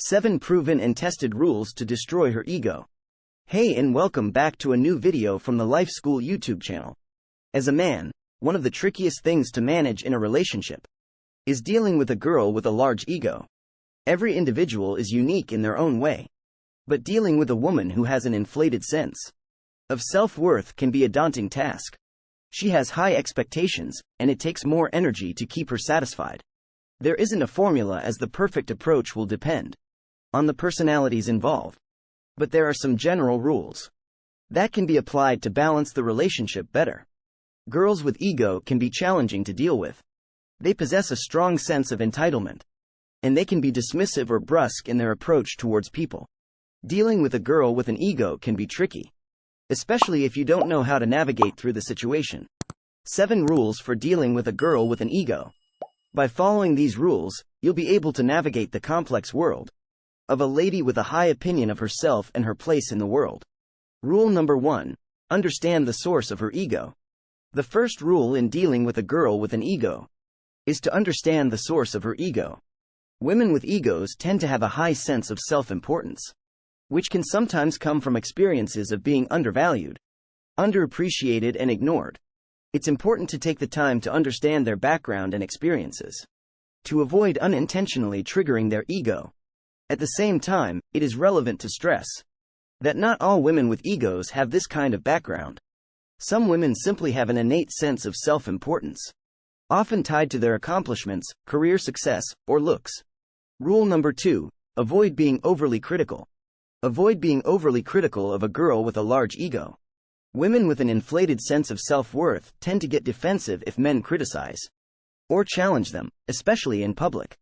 7 Proven and Tested Rules to Destroy Her Ego. Hey, and welcome back to a new video from the Life School YouTube channel. As a man, one of the trickiest things to manage in a relationship is dealing with a girl with a large ego. Every individual is unique in their own way, but dealing with a woman who has an inflated sense of self-worth can be a daunting task. She has high expectations, and it takes more energy to keep her satisfied. There isn't a formula, as the perfect approach will depend on the personalities involved. But there are some general rules that can be applied to balance the relationship better. Girls with ego can be challenging to deal with. They possess a strong sense of entitlement, and they can be dismissive or brusque in their approach towards people. Dealing with a girl with an ego can be tricky, especially if you don't know how to navigate through the situation. 7 Rules for Dealing with a Girl with an Ego. By following these rules, you'll be able to navigate the complex world of a lady with a high opinion of herself and her place in the world. Rule number 1. Understand the source of her ego. The first rule in dealing with a girl with an ego is to understand the source of her ego. Women with egos tend to have a high sense of self-importance, which can sometimes come from experiences of being undervalued, underappreciated, and ignored. It's important to take the time to understand their background and experiences, to avoid unintentionally triggering their ego. At the same time, it is relevant to stress that not all women with egos have this kind of background. Some women simply have an innate sense of self-importance, often tied to their accomplishments, career success, or looks. Rule number 2. Avoid being overly critical. Avoid being overly critical of a girl with a large ego. Women with an inflated sense of self-worth tend to get defensive if men criticize or challenge them, especially in public.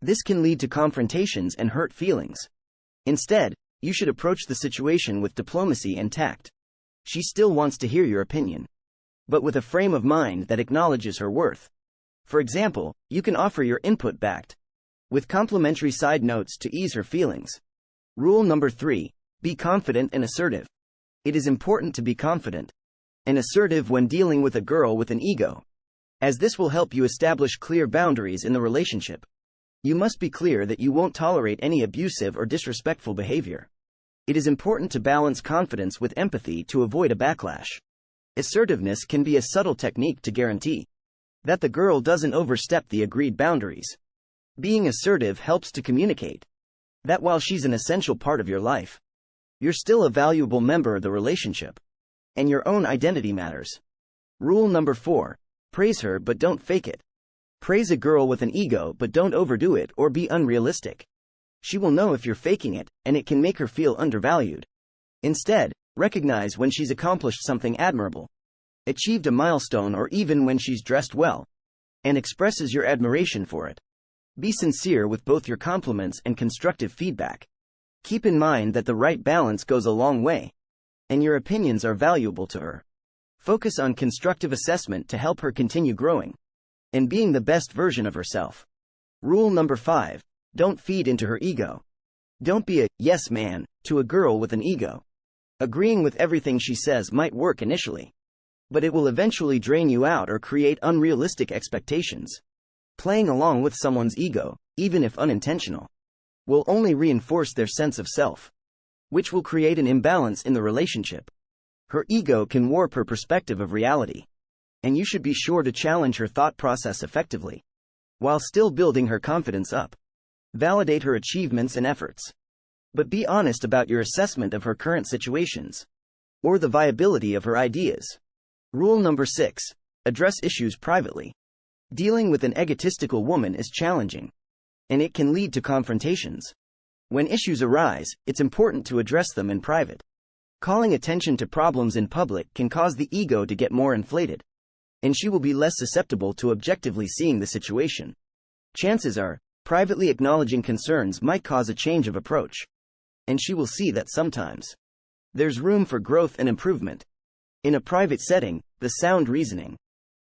This can lead to confrontations and hurt feelings. Instead, you should approach the situation with diplomacy and tact. She still wants to hear your opinion, but with a frame of mind that acknowledges her worth. For example, you can offer your input backed with complimentary side notes to ease her feelings. Rule number 3. Be confident and assertive. It is important to be confident and assertive when dealing with a girl with an ego, as this will help you establish clear boundaries in the relationship. You must be clear that you won't tolerate any abusive or disrespectful behavior. It is important to balance confidence with empathy to avoid a backlash. Assertiveness can be a subtle technique to guarantee that the girl doesn't overstep the agreed boundaries. Being assertive helps to communicate that while she's an essential part of your life, you're still a valuable member of the relationship, and your own identity matters. Rule number 4. Praise her but don't fake it. Praise a girl with an ego, but don't overdo it or be unrealistic. She will know if you're faking it, and it can make her feel undervalued. Instead, recognize when she's accomplished something admirable, achieved a milestone, or even when she's dressed well, and expresses your admiration for it. Be sincere with both your compliments and constructive feedback. Keep in mind that the right balance goes a long way, and your opinions are valuable to her. Focus on constructive assessment to help her continue growing and being the best version of herself. Rule number 5. Don't feed into her ego. Don't be a yes man to a girl with an ego. Agreeing with everything she says might work initially, but it will eventually drain you out or create unrealistic expectations. Playing along with someone's ego, even if unintentional, will only reinforce their sense of self, which will create an imbalance in the relationship. Her ego can warp her perspective of reality, and you should be sure to challenge her thought process effectively, while still building her confidence up. Validate her achievements and efforts, but be honest about your assessment of her current situations, or the viability of her ideas. Rule number 6. Address issues privately. Dealing with an egotistical woman is challenging, and it can lead to confrontations. When issues arise, it's important to address them in private. Calling attention to problems in public can cause the ego to get more inflated, and she will be less susceptible to objectively seeing the situation. Chances are, privately acknowledging concerns might cause a change of approach, and she will see that sometimes there's room for growth and improvement. In a private setting, the sound reasoning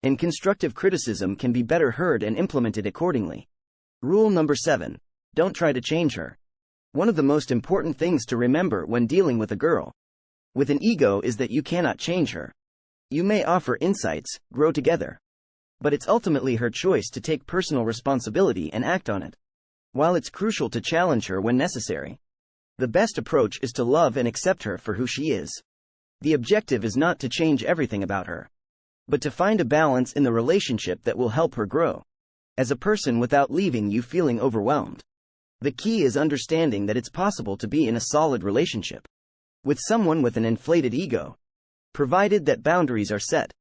and constructive criticism can be better heard and implemented accordingly. Rule number 7. Don't try to change her. One of the most important things to remember when dealing with a girl with an ego is that you cannot change her. You may offer insights, grow together, but it's ultimately her choice to take personal responsibility and act on it. While it's crucial to challenge her when necessary, the best approach is to love and accept her for who she is. The objective is not to change everything about her, but to find a balance in the relationship that will help her grow as a person without leaving you feeling overwhelmed. The key is understanding that it's possible to be in a solid relationship with someone with an inflated ego, provided that boundaries are set,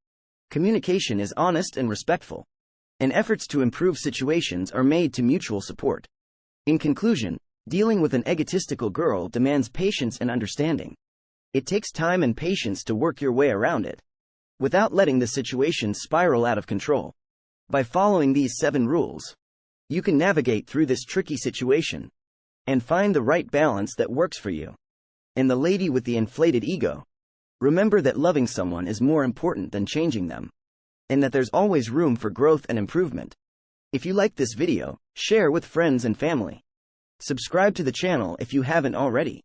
communication is honest and respectful, and efforts to improve situations are made to mutual support. In conclusion, dealing with an egotistical girl demands patience and understanding. It takes time and patience to work your way around it, without letting the situation spiral out of control. By following these 7 rules, you can navigate through this tricky situation and find the right balance that works for you. And the lady with the inflated ego, remember that loving someone is more important than changing them, and that there's always room for growth and improvement. If you like this video, share with friends and family. Subscribe to the channel if you haven't already.